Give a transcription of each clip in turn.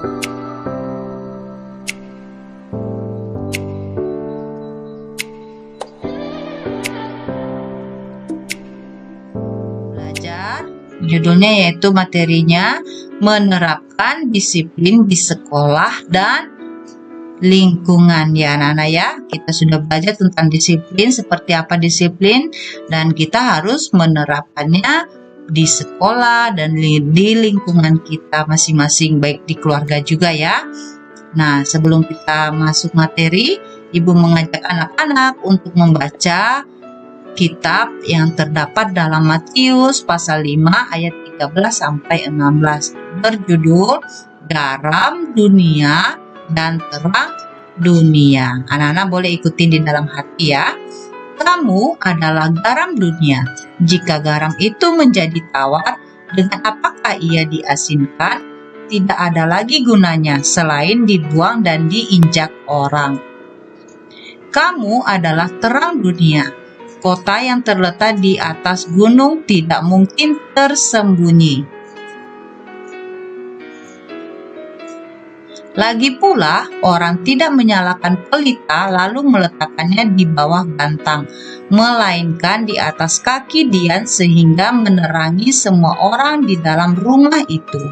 Belajar, judulnya yaitu materinya menerapkan disiplin di sekolah dan lingkungan ya anak-anak ya. Kita sudah belajar tentang disiplin, seperti apa disiplin, dan kita harus menerapkannya di sekolah dan di lingkungan kita masing-masing, baik di keluarga juga ya. Nah, sebelum kita masuk materi, Ibu mengajak anak-anak untuk membaca kitab yang terdapat dalam Matius pasal 5 ayat 13 sampai 16 berjudul Garam Dunia dan Terang Dunia. Anak-anak boleh ikuti di dalam hati ya. Kamu adalah garam dunia. Jika garam itu menjadi tawar, dengan apakah ia diasinkan? Tidak ada lagi gunanya selain dibuang dan diinjak orang. Kamu adalah terang dunia. Kota yang terletak di atas gunung tidak mungkin tersembunyi. Lagi pula, orang tidak menyalakan pelita lalu meletakkannya di bawah gantang, melainkan di atas kaki dian sehingga menerangi semua orang di dalam rumah itu.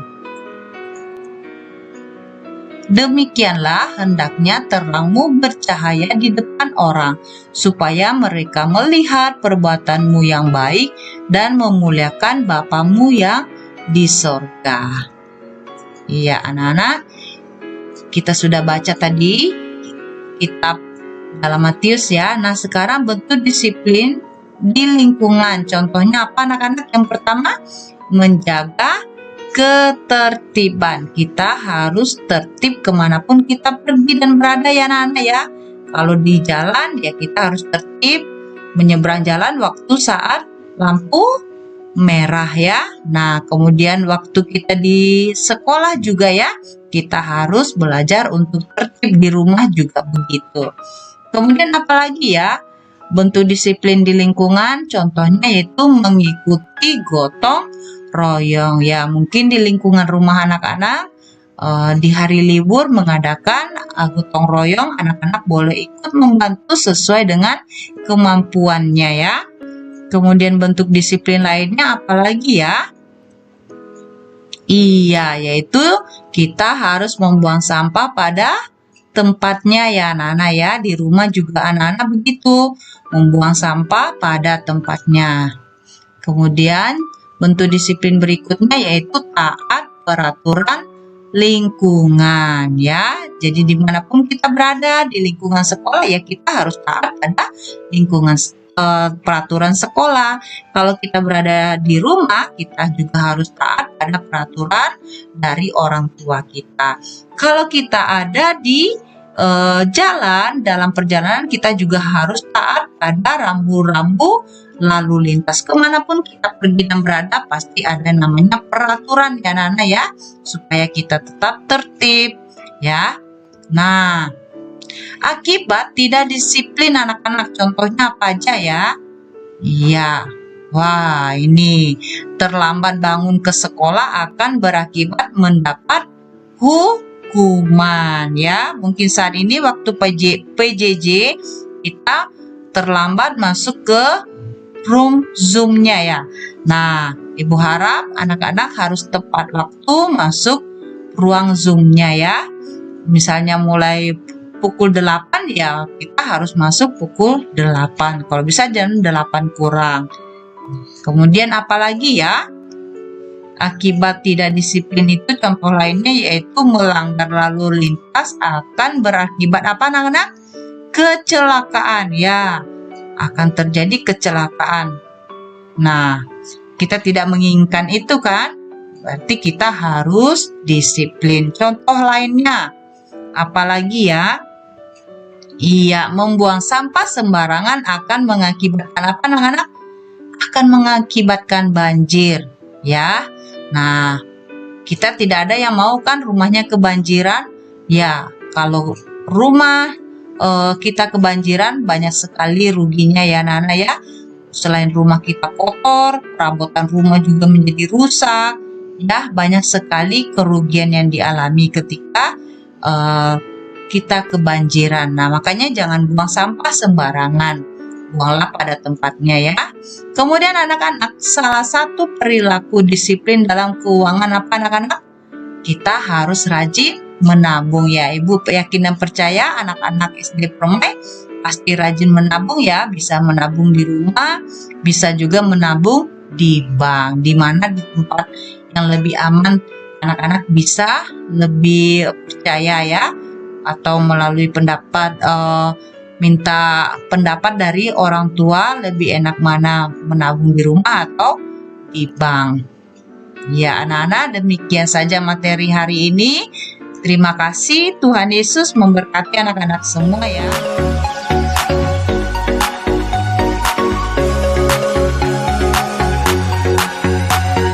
Demikianlah hendaknya terangmu bercahaya di depan orang, supaya mereka melihat perbuatanmu yang baik dan memuliakan Bapamu yang di sorga. Iya anak-anak, kita sudah baca tadi kitab dalam Matius ya. Nah, sekarang bentuk disiplin di lingkungan. Contohnya apa anak-anak? Yang pertama, menjaga ketertiban. Kita harus tertib kemanapun kita pergi dan berada ya anak-anak ya. Kalau di jalan ya kita harus tertib menyeberang jalan waktu saat lampu merah ya. Nah, kemudian waktu kita di sekolah juga ya, kita harus belajar untuk tertib, di rumah juga begitu. Kemudian apalagi ya bentuk disiplin di lingkungan, contohnya yaitu mengikuti gotong royong ya. Mungkin di lingkungan rumah anak-anak di hari libur mengadakan gotong royong, anak-anak boleh ikut membantu sesuai dengan kemampuannya ya. Kemudian bentuk disiplin lainnya apalagi ya? Iya, yaitu kita harus membuang sampah pada tempatnya ya anak-anak ya. Di rumah juga anak-anak begitu, membuang sampah pada tempatnya. Kemudian bentuk disiplin berikutnya yaitu taat peraturan lingkungan ya. Jadi dimanapun kita berada di lingkungan sekolah ya kita harus taat pada lingkungan peraturan sekolah. Kalau kita berada di rumah, kita juga harus taat pada peraturan dari orang tua kita. Kalau kita ada di jalan, dalam perjalanan kita juga harus taat pada rambu-rambu lalu lintas. Kemanapun kita pergi dan berada, pasti ada namanya peraturan ya anak-anak ya, supaya kita tetap tertib ya. Nah, akibat tidak disiplin anak-anak, contohnya apa aja ya? Iya, wah ini terlambat bangun ke sekolah akan berakibat mendapat hukuman ya. Mungkin saat ini waktu PJJ kita terlambat masuk ke room Zoom-nya ya. Nah, Ibu harap anak-anak harus tepat waktu masuk ruang Zoom-nya ya. Misalnya mulai pukul 8 ya kita harus masuk pukul 8. Kalau bisa jam 8 kurang. Kemudian apalagi ya? Akibat tidak disiplin itu contoh lainnya yaitu melanggar lalu lintas akan berakibat apa anak-anak? Kecelakaan ya. Akan terjadi kecelakaan. Nah, kita tidak menginginkan itu kan? Berarti kita harus disiplin. Contoh lainnya apalagi ya? Iya, membuang sampah sembarangan akan mengakibatkan apa anak-anak? Akan mengakibatkan banjir ya. Nah, kita tidak ada yang mau kan rumahnya kebanjiran ya. Kalau rumah kita kebanjiran banyak sekali ruginya ya anak-anak ya. Selain rumah kita kotor, perabotan rumah juga menjadi rusak ya banyak sekali kerugian yang dialami ketika kita kebanjiran. Nah, makanya jangan buang sampah sembarangan. Buanglah pada tempatnya ya. Kemudian anak-anak, salah satu perilaku disiplin dalam keuangan apa anak-anak? Kita harus rajin menabung ya. Ibu yakin dan percaya anak-anak SD Permai pasti rajin menabung ya. Bisa menabung di rumah, bisa juga menabung di bank. Di mana di tempat yang lebih aman anak-anak bisa lebih percaya ya. Atau melalui minta pendapat dari orang tua lebih enak mana menabung di rumah atau di bank. Ya anak-anak, demikian saja materi hari ini. Terima kasih, Tuhan Yesus memberkati anak-anak semua ya.